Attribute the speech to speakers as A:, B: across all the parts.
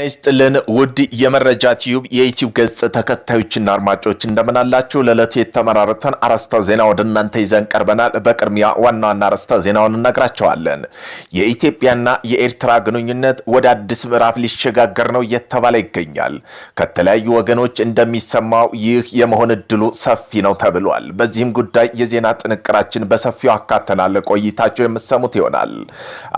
A: ነይስጥልን ውድ የመረጃ ቲዩብ የዩቲዩብ ገጽ ተከታዮችና አድማጮች እንደምን አላችሁ? ለዕለቱ የተመራረጠን አርዕስተ ዜና ወደ እናንተ ይዘን ቀርበናል። በቅድሚያ ዋና ዋና አርዕስተ ዜናውን እነግራችኋለን። የኢትዮጵያና የኤርትራ ግንኙነት ወደ አዲስ ምዕራፍ ሊሸጋገር ነው እየተባለ ይገኛል። ከተለያዩ ወገኖች እንደሚሰማው ይህ የመሆን እድሉ ሰፊ ነው ተብሏል። በዚህም ጉዳይ የዜና ጥንቅራችን በሰፊው አካተናል። ቆይታቸው የምትሰሙት ይሆናል።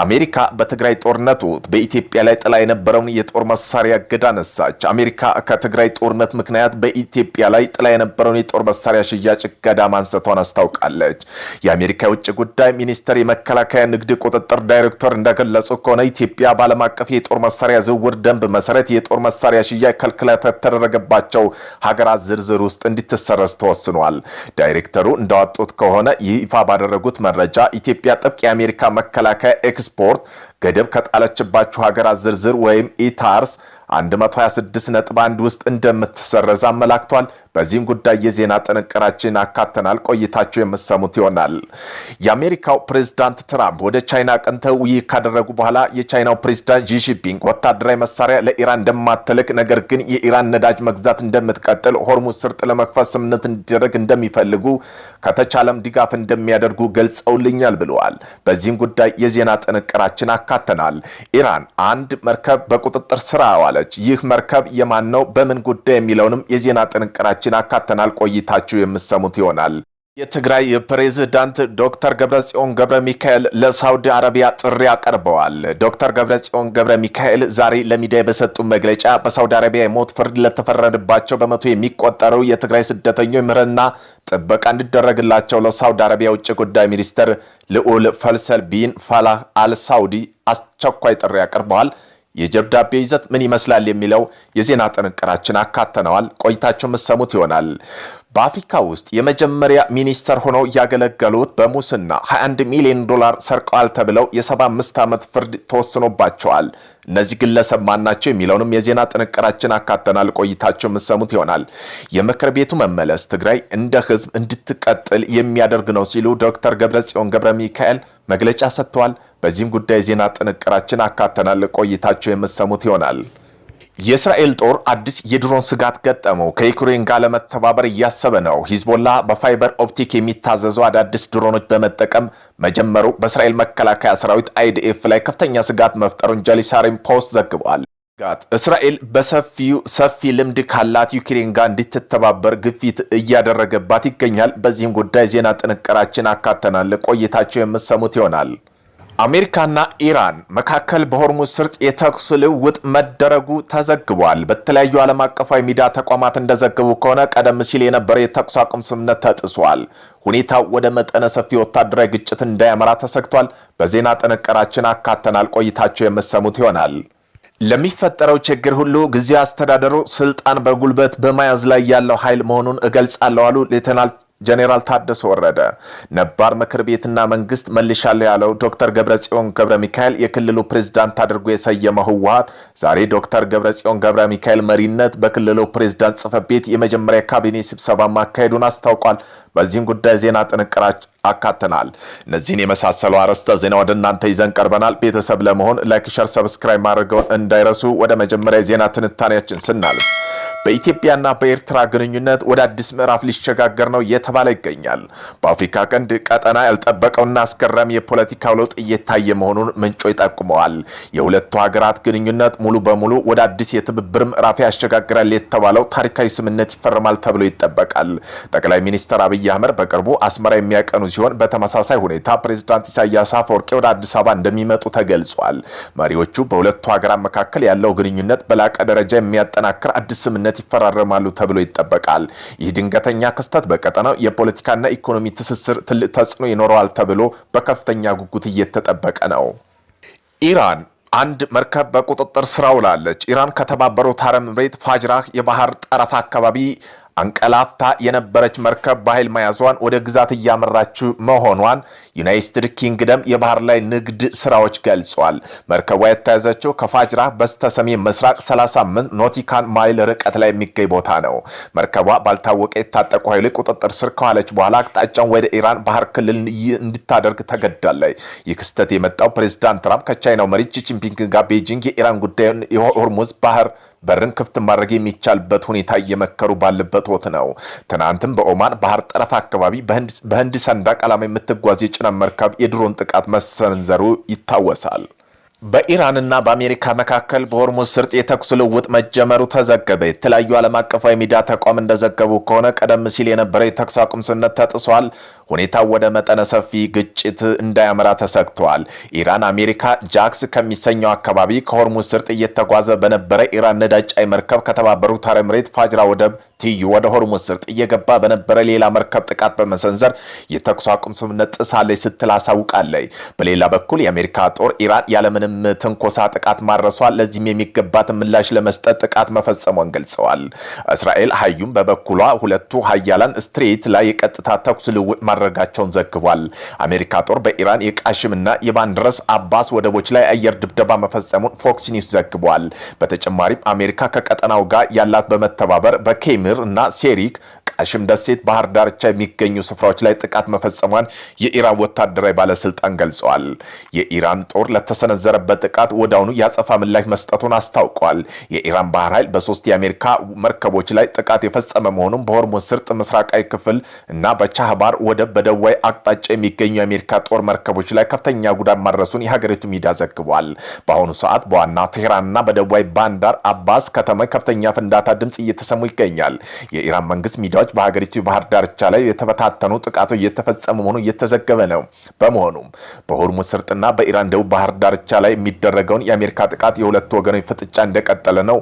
A: አሜሪካ በትግራይ ጦርነቱ በኢትዮጵያ ላይ ጥላ የነበረውን የጦር መሳሪያ እገዳ ነሳች። አሜሪካ ከትግራይ ጦርነት ምክንያት በኢትዮጵያ ላይ ጥላ የነበረውን የጦር መሳሪያ ሽያጭ እገዳ ማንሳቷን አስታውቃለች። የአሜሪካ የውጭ ጉዳይ ሚኒስቴር የመከላከያ ንግድ ቁጥጥር ዳይሬክተር እንደገለጹ ከሆነ ኢትዮጵያ በዓለም አቀፍ የጦር መሳሪያ ዝውውር ደንብ መሰረት የጦር መሳሪያ ሽያጭ ክልከላ የተደረገባቸው ሀገራት ዝርዝር ውስጥ እንድትሰረዝ ተወስኗል። ዳይሬክተሩ እንዳወጡት ከሆነ ይፋ ባደረጉት መረጃ ኢትዮጵያ ጥብቅ የአሜሪካ መከላከያ ኤክስፖርት ገደብ ከጣለችባቸው ሀገራት ዝርዝር ወይም ኢታርስ 126.1 ውስጥ እንደምትሰረዝ አመላክቷል። በዚህም ጉዳይ የዜና ጥንቅራችን አካተናል። ቆይታቸው የምትሰሙት ይሆናል። የአሜሪካው ፕሬዝዳንት ትራምፕ ወደ ቻይና አቅንተው ውይይት ካደረጉ በኋላ የቻይናው ፕሬዝዳንት ጂ ጂንፒንግ ወታደራዊ መሳሪያ ለኢራን እንደማትልክ ነገር ግን የኢራን ነዳጅ መግዛት እንደምትቀጥል፣ ሆርሙዝ ስርጥ ለመክፈት ስምምነት እንዲደረግ እንደሚፈልጉ ከተቻለም ድጋፍ እንደሚያደርጉ ገልጸውልኛል ብለዋል። በዚህም ጉዳይ የዜና ጥንቅራችን አካተናል። ኢራን አንድ መርከብ በቁጥጥር ስር አዋለች። ይህ መርከብ የማን ነው? በምን ጉዳይ የሚለውንም የዜና ጥንቅራችን አካተናል። ቆይታችሁ የምትሰሙት ይሆናል። የትግራይ ፕሬዝዳንት ዶክተር ገብረጽዮን ገብረ ሚካኤል ለሳውዲ አረቢያ ጥሪ አቀርበዋል። ዶክተር ገብረጽዮን ገብረ ሚካኤል ዛሬ ለሚዲያ በሰጡት መግለጫ በሳውዲ አረቢያ የሞት ፍርድ ለተፈረደባቸው በመቶ የሚቆጠሩ የትግራይ ስደተኞች ምህረትና ጥበቃ እንዲደረግላቸው ለሳውዲ አረቢያ ውጭ ጉዳይ ሚኒስትር ልዑል ፈልሰል ቢን ፋላህ አልሳውዲ አስቸኳይ ጥሪ አቅርበዋል። የደብዳቤው ይዘት ምን ይመስላል የሚለው የዜና ጥንቅራችን አካተነዋል። ቆይታችሁ የምትሰሙት ይሆናል። በአፍሪካ ውስጥ የመጀመሪያ ሚኒስተር ሆነው ያገለገሉት በሙስና $21 ሚሊዮን ሰርቀዋል ተብለው የ75 ዓመት ፍርድ ተወስኖባቸዋል። እነዚህ ግለሰብ ማናቸው የሚለውንም የዜና ጥንቅራችን አካተናል። ቆይታቸው የምትሰሙት ይሆናል። የምክር ቤቱ መመለስ ትግራይ እንደ ህዝብ እንድትቀጥል የሚያደርግ ነው ሲሉ ዶክተር ገብረጽዮን ገብረ ሚካኤል መግለጫ ሰጥተዋል። በዚህም ጉዳይ ዜና ጥንቅራችን አካተናል። ቆይታቸው የምትሰሙት ይሆናል። የእስራኤል ጦር አዲስ የድሮን ስጋት ገጠመው። ከዩክሬን ጋር ለመተባበር እያሰበ ነው። ሂዝቦላ በፋይበር ኦፕቲክ የሚታዘዙ አዳዲስ ድሮኖች በመጠቀም መጀመሩ በእስራኤል መከላከያ ሰራዊት አይዲኤፍ ላይ ከፍተኛ ስጋት መፍጠሩን ጀሩሳሌም ፖስት ዘግቧል። እስራኤል ሰፊ ልምድ ካላት ዩክሬን ጋር እንድትተባበር ግፊት እያደረገባት ይገኛል። በዚህም ጉዳይ ዜና ጥንቅራችን አካተናል። ቆይታቸው የምትሰሙት ይሆናል። አሜሪካና ኢራን መካከል በሆርሙዝ ስርጥ የተኩስ ልውውጥ መደረጉ ተዘግቧል። በተለያዩ ዓለም አቀፋዊ ሚዲያ ተቋማት እንደዘገቡ ከሆነ ቀደም ሲል የነበረ የተኩስ አቁም ስምምነት ተጥሷል። ሁኔታው ወደ መጠነ ሰፊ ወታደራዊ ግጭት እንዳያመራ ተሰግቷል። በዜና ጥንቅራችን አካተናል። ቆይታቸው የምትሰሙት ይሆናል። ለሚፈጠረው ችግር ሁሉ ጊዜያዊ አስተዳደሩ ስልጣን በጉልበት በመያዝ ላይ ያለው ኃይል መሆኑን እገልጻለሁ አሉ ሌተናል ጀነራል ታደሰ ወረደ። ነባር ምክር ቤትና መንግስት መልሻለሁ ያለው ዶክተር ገብረጽዮን ገብረ ሚካኤል የክልሉ ፕሬዝዳንት አድርጎ የሰየመው ህወሓት ዛሬ ዶክተር ገብረጽዮን ገብረ ሚካኤል መሪነት በክልሉ ፕሬዝዳንት ጽሕፈት ቤት የመጀመሪያ ካቢኔ ስብሰባ ማካሄዱን አስታውቋል። በዚህም ጉዳይ ዜና ጥንቅራችን አካተናል። እነዚህን የመሳሰሉ አርዕስተ ዜና ወደ እናንተ ይዘን ቀርበናል። ቤተሰብ ለመሆን ላይክ፣ ሸር፣ ሰብስክራይብ ማድረገውን እንዳይረሱ። ወደ መጀመሪያ የዜና ትንታኔያችን ስናልፍ በኢትዮጵያና በኤርትራ ግንኙነት ወደ አዲስ ምዕራፍ ሊሸጋገር ነው እየተባለ ይገኛል። በአፍሪካ ቀንድ ቀጠና ያልጠበቀውና አስገራሚ የፖለቲካ ለውጥ እየታየ መሆኑን ምንጮች ጠቁመዋል። የሁለቱ ሀገራት ግንኙነት ሙሉ በሙሉ ወደ አዲስ የትብብር ምዕራፍ ያሸጋግራል የተባለው ታሪካዊ ስምምነት ይፈርማል ተብሎ ይጠበቃል። ጠቅላይ ሚኒስትር አብይ አህመድ በቅርቡ አስመራ የሚያቀኑ ሲሆን በተመሳሳይ ሁኔታ ፕሬዝዳንት ኢሳያስ አፈወርቂ ወደ አዲስ አበባ እንደሚመጡ ተገልጿል። መሪዎቹ በሁለቱ ሀገራት መካከል ያለው ግንኙነት በላቀ ደረጃ የሚያጠናክር አዲስ ስምምነት ይፈራረማሉ ተብሎ ይጠበቃል። ይህ ድንገተኛ ክስተት በቀጠናው የፖለቲካና ኢኮኖሚ ትስስር ትልቅ ተጽዕኖ ይኖረዋል ተብሎ በከፍተኛ ጉጉት እየተጠበቀ ነው። ኢራን አንድ መርከብ በቁጥጥር ስር ውላለች። ኢራን ከተባበሩት አረብ ኤሚሬት ፋጅራህ የባህር ጠረፍ አካባቢ አንቀላፍታ የነበረች መርከብ በኃይል መያዟን ወደ ግዛት እያመራች መሆኗን ዩናይትድ ኪንግደም የባህር ላይ ንግድ ስራዎች ገልጿል። መርከቧ የተያዘችው ከፋጅራ በስተሰሜን ምስራቅ 38 ኖቲካል ማይል ርቀት ላይ የሚገኝ ቦታ ነው። መርከቧ ባልታወቀ የታጠቁ ኃይሎች ቁጥጥር ስር ከዋለች በኋላ አቅጣጫውን ወደ ኢራን ባህር ክልል እንድታደርግ ተገድዳለች። ይህ ክስተት የመጣው ፕሬዝዳንት ትራምፕ ከቻይናው መሪ ሺ ጂንፒንግ ጋር ቤጂንግ የኢራን ጉዳዩን የሆርሙዝ ባህር በርን ክፍት ማድረግ የሚቻልበት ሁኔታ እየመከሩ ባለበት ወቅት ነው። ትናንትም በኦማን ባህር ጠረፍ አካባቢ በህንድ ሰንደቅ ዓላማ የምትጓዝ የጭነት መርከብ የድሮን ጥቃት መሰንዘሩ ይታወሳል። በኢራንና በአሜሪካ መካከል በሆርሙዝ ስርጥ የተኩስ ልውውጥ መጀመሩ ተዘገበ። የተለያዩ ዓለም አቀፋዊ ሚዲያ ተቋም እንደዘገቡ ከሆነ ቀደም ሲል የነበረ የተኩስ አቁም ስምምነት ተጥሷል። ሁኔታው ወደ መጠነ ሰፊ ግጭት እንዳያመራ ተሰግቷል። ኢራን አሜሪካ ጃክስ ከሚሰኘው አካባቢ ከሆርሙዝ ስርጥ እየተጓዘ በነበረ ኢራን ነዳጅ ጫኝ መርከብ ከተባበሩት አረብ ኤሚሬት ፋጅራ ወደብ ትይዩ ወደ ሆርሙዝ ስርጥ እየገባ በነበረ ሌላ መርከብ ጥቃት በመሰንዘር የተኩስ አቁም ስምምነት ጥሳለች ስትል አሳውቃለች። በሌላ በኩል የአሜሪካ ጦር ኢራን ያለምንም ትንኮሳ ጥቃት ማድረሷል፣ ለዚህም የሚገባትን ምላሽ ለመስጠት ጥቃት መፈጸሟን ገልጸዋል። እስራኤል ሀዩም በበኩሏ ሁለቱ ሀያላን ስትሬት ላይ የቀጥታ ተኩስ ልውውጥ ማድረጋቸውን ዘግቧል። አሜሪካ ጦር በኢራን የቃሽምና የባንድረስ አባስ ወደቦች ላይ አየር ድብደባ መፈጸሙን ፎክስ ኒውስ ዘግቧል። በተጨማሪም አሜሪካ ከቀጠናው ጋር ያላት በመተባበር በኬምር እና ሴሪክ ቃሽም ደሴት ባህር ዳርቻ የሚገኙ ስፍራዎች ላይ ጥቃት መፈጸሟን የኢራን ወታደራዊ ባለስልጣን ገልጸዋል። የኢራን ጦር ለተሰነዘረበት ጥቃት ወዳውኑ ያጸፋ ምላሽ መስጠቱን አስታውቋል። የኢራን ባህር ኃይል በሶስት የአሜሪካ መርከቦች ላይ ጥቃት የፈጸመ መሆኑን በሆርሙዝ ስርጥ ምስራቃዊ ክፍል እና በቻህባር ወደብ በደቡባዊ አቅጣጫ የሚገኙ የአሜሪካ ጦር መርከቦች ላይ ከፍተኛ ጉዳት ማድረሱን የሀገሪቱ ሚዲያ ዘግቧል። በአሁኑ ሰዓት በዋና ቴህራንና በደቡባዊ ባንዳር አባስ ከተማ ከፍተኛ ፍንዳታ ድምፅ እየተሰሙ ይገኛል። የኢራን መንግስት ሚዲያዎች በሀገሪቱ ባህር ዳርቻ ላይ የተበታተኑ ጥቃቶች እየተፈጸሙ መሆኑ እየተዘገበ ነው። በመሆኑም በሆርሙዝ ስርጥና በኢራን ደቡብ ባህር ዳርቻ ላይ የሚደረገውን የአሜሪካ ጥቃት የሁለቱ ወገኖች ፍጥጫ እንደቀጠለ ነው።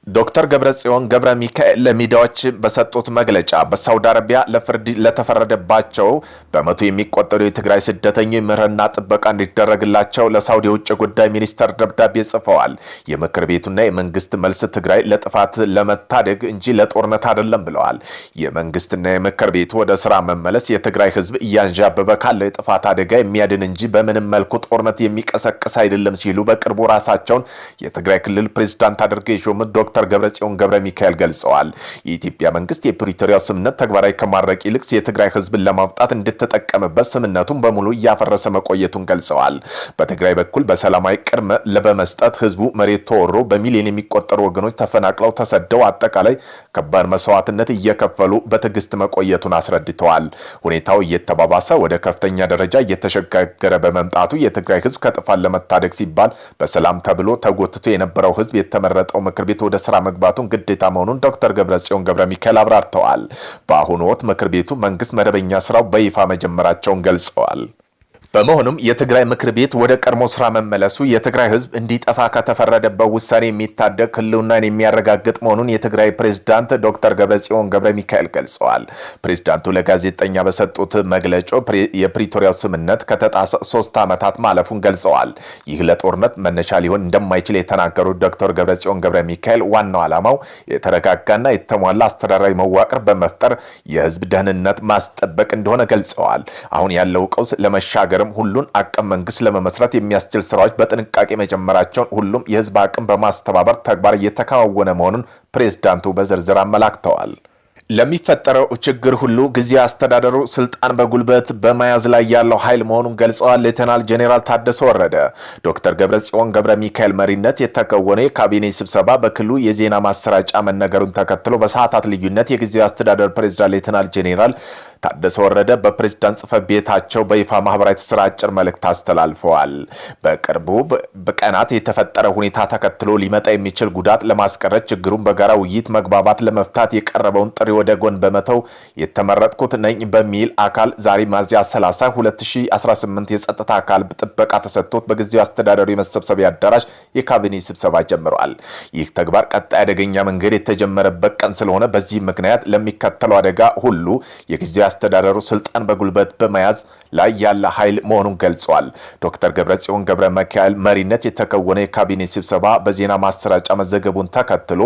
A: ዶክተር ገብረጽዮን ገብረ ሚካኤል ለሚዲያዎች በሰጡት መግለጫ በሳውዲ አረቢያ ለፍርድ ለተፈረደባቸው በመቶ የሚቆጠሩ የትግራይ ስደተኞች ምህረትና ጥበቃ እንዲደረግላቸው ለሳውዲ የውጭ ጉዳይ ሚኒስተር ደብዳቤ ጽፈዋል። የምክር ቤቱና የመንግስት መልስ ትግራይ ለጥፋት ለመታደግ እንጂ ለጦርነት አይደለም ብለዋል። የመንግስትና የምክር ቤቱ ወደ ስራ መመለስ የትግራይ ህዝብ እያንዣበበ ካለው የጥፋት አደጋ የሚያድን እንጂ በምንም መልኩ ጦርነት የሚቀሰቅስ አይደለም ሲሉ በቅርቡ ራሳቸውን የትግራይ ክልል ፕሬዝዳንት አድርገው የሾሙት ዶክተር ገብረጽዮን ገብረ ሚካኤል ገልጸዋል። የኢትዮጵያ መንግስት የፕሪቶሪያ ስምምነት ተግባራዊ ከማድረግ ይልቅ የትግራይ ህዝብን ለማውጣት እንድትጠቀምበት ስምምነቱን በሙሉ እያፈረሰ መቆየቱን ገልጸዋል። በትግራይ በኩል በሰላማዊ ቅድመ ለበመስጠት ህዝቡ መሬት ተወሮ በሚሊዮን የሚቆጠሩ ወገኖች ተፈናቅለው ተሰደው አጠቃላይ ከባድ መስዋዕትነት እየከፈሉ በትዕግስት መቆየቱን አስረድተዋል። ሁኔታው እየተባባሰ ወደ ከፍተኛ ደረጃ እየተሸጋገረ በመምጣቱ የትግራይ ህዝብ ከጥፋት ለመታደግ ሲባል በሰላም ተብሎ ተጎትቶ የነበረው ህዝብ የተመረጠው ምክር ቤት ወደ ስራ መግባቱን ግዴታ መሆኑን ዶክተር ገብረጽዮን ገብረ ሚካኤል አብራርተዋል። በአሁኑ ወቅት ምክር ቤቱ መንግስት መደበኛ ስራው በይፋ መጀመራቸውን ገልጸዋል። በመሆኑም የትግራይ ምክር ቤት ወደ ቀድሞ ስራ መመለሱ የትግራይ ህዝብ እንዲጠፋ ከተፈረደበት ውሳኔ የሚታደግ ህልውናን የሚያረጋግጥ መሆኑን የትግራይ ፕሬዝዳንት ዶክተር ገብረጽዮን ገብረ ሚካኤል ገልጸዋል። ፕሬዝዳንቱ ለጋዜጠኛ በሰጡት መግለጫ የፕሪቶሪያው ስምምነት ከተጣሰ 3 ዓመታት ማለፉን ገልጸዋል። ይህ ለጦርነት መነሻ ሊሆን እንደማይችል የተናገሩት ዶክተር ገብረጽዮን ገብረ ሚካኤል ዋናው ዓላማው የተረጋጋና የተሟላ አስተዳደራዊ መዋቅር በመፍጠር የህዝብ ደህንነት ማስጠበቅ እንደሆነ ገልጸዋል። አሁን ያለው ቀውስ ለመሻገር ሁሉን አቀፍ መንግስት ለመመስረት የሚያስችል ስራዎች በጥንቃቄ መጀመራቸውን ሁሉም የህዝብ አቅም በማስተባበር ተግባር እየተከናወነ መሆኑን ፕሬዝዳንቱ በዝርዝር አመላክተዋል። ለሚፈጠረው ችግር ሁሉ ጊዜ አስተዳደሩ ስልጣን በጉልበት በመያዝ ላይ ያለው ኃይል መሆኑን ገልጸዋል። ሌተናል ጄኔራል ታደሰ ወረደ ዶክተር ገብረጽዮን ገብረ ሚካኤል መሪነት የተከወነ የካቢኔ ስብሰባ በክልሉ የዜና ማሰራጫ መነገሩን ተከትሎ በሰዓታት ልዩነት የጊዜ አስተዳደር ፕሬዝዳንት ሌተናል ጄኔራል ታደሰ ወረደ በፕሬዝዳንት ጽሕፈት ቤታቸው በይፋ ማህበራዊ ትስስር አጭር መልእክት አስተላልፈዋል። በቅርቡ በቀናት የተፈጠረ ሁኔታ ተከትሎ ሊመጣ የሚችል ጉዳት ለማስቀረት ችግሩን በጋራ ውይይት መግባባት ለመፍታት የቀረበውን ጥሪ ወደ ጎን በመተው የተመረጥኩት ነኝ በሚል አካል ዛሬ ሚያዝያ 30 2018 የጸጥታ አካል ጥበቃ ተሰጥቶት በጊዜያዊ አስተዳደሩ የመሰብሰቢያ አዳራሽ የካቢኔ ስብሰባ ጀምረዋል። ይህ ተግባር ቀጣይ አደገኛ መንገድ የተጀመረበት ቀን ስለሆነ በዚህ ምክንያት ለሚከተለው አደጋ ሁሉ የጊዜያዊ አስተዳደሩ ስልጣን በጉልበት በመያዝ ላይ ያለ ኃይል መሆኑን ገልጸዋል። ዶክተር ደብረጽዮን ገብረ ሚካኤል መሪነት የተከወነ የካቢኔ ስብሰባ በዜና ማሰራጫ መዘገቡን ተከትሎ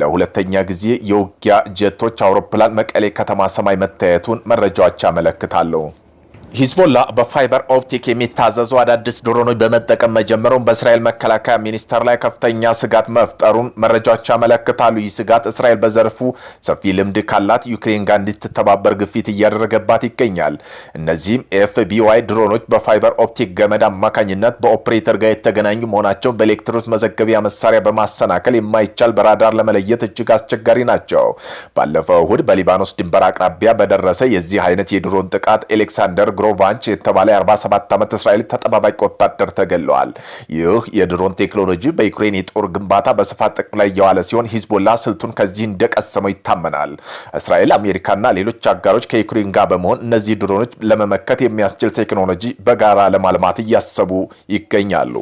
A: ለሁለተኛ ጊዜ የውጊያ ጀቶች አውሮፕላን መቀሌ ከተማ ሰማይ መታየቱን መረጃዎች ያመለክታሉ። ሂዝቦላ በፋይበር ኦፕቲክ የሚታዘዙ አዳዲስ ድሮኖች በመጠቀም መጀመሩን በእስራኤል መከላከያ ሚኒስቴር ላይ ከፍተኛ ስጋት መፍጠሩን መረጃዎች ያመለክታሉ። ይህ ስጋት እስራኤል በዘርፉ ሰፊ ልምድ ካላት ዩክሬን ጋር እንድትተባበር ግፊት እያደረገባት ይገኛል። እነዚህም ኤፍቢዋይ ድሮኖች በፋይበር ኦፕቲክ ገመድ አማካኝነት በኦፕሬተር ጋር የተገናኙ መሆናቸው በኤሌክትሮኒክስ መዘገቢያ መሳሪያ በማሰናከል የማይቻል በራዳር ለመለየት እጅግ አስቸጋሪ ናቸው። ባለፈው እሁድ በሊባኖስ ድንበር አቅራቢያ በደረሰ የዚህ አይነት የድሮን ጥቃት አሌክሳንደር ግሮቫንች የተባለ 47 ዓመት እስራኤል ተጠባባቂ ወታደር ተገለዋል። ይህ የድሮን ቴክኖሎጂ በዩክሬን የጦር ግንባታ በስፋት ጥቅም ላይ የዋለ ሲሆን ሂዝቦላ ስልቱን ከዚህ እንደቀሰመው ይታመናል። እስራኤል፣ አሜሪካና ሌሎች አጋሮች ከዩክሬን ጋር በመሆን እነዚህ ድሮኖች ለመመከት የሚያስችል ቴክኖሎጂ በጋራ ለማልማት እያሰቡ ይገኛሉ።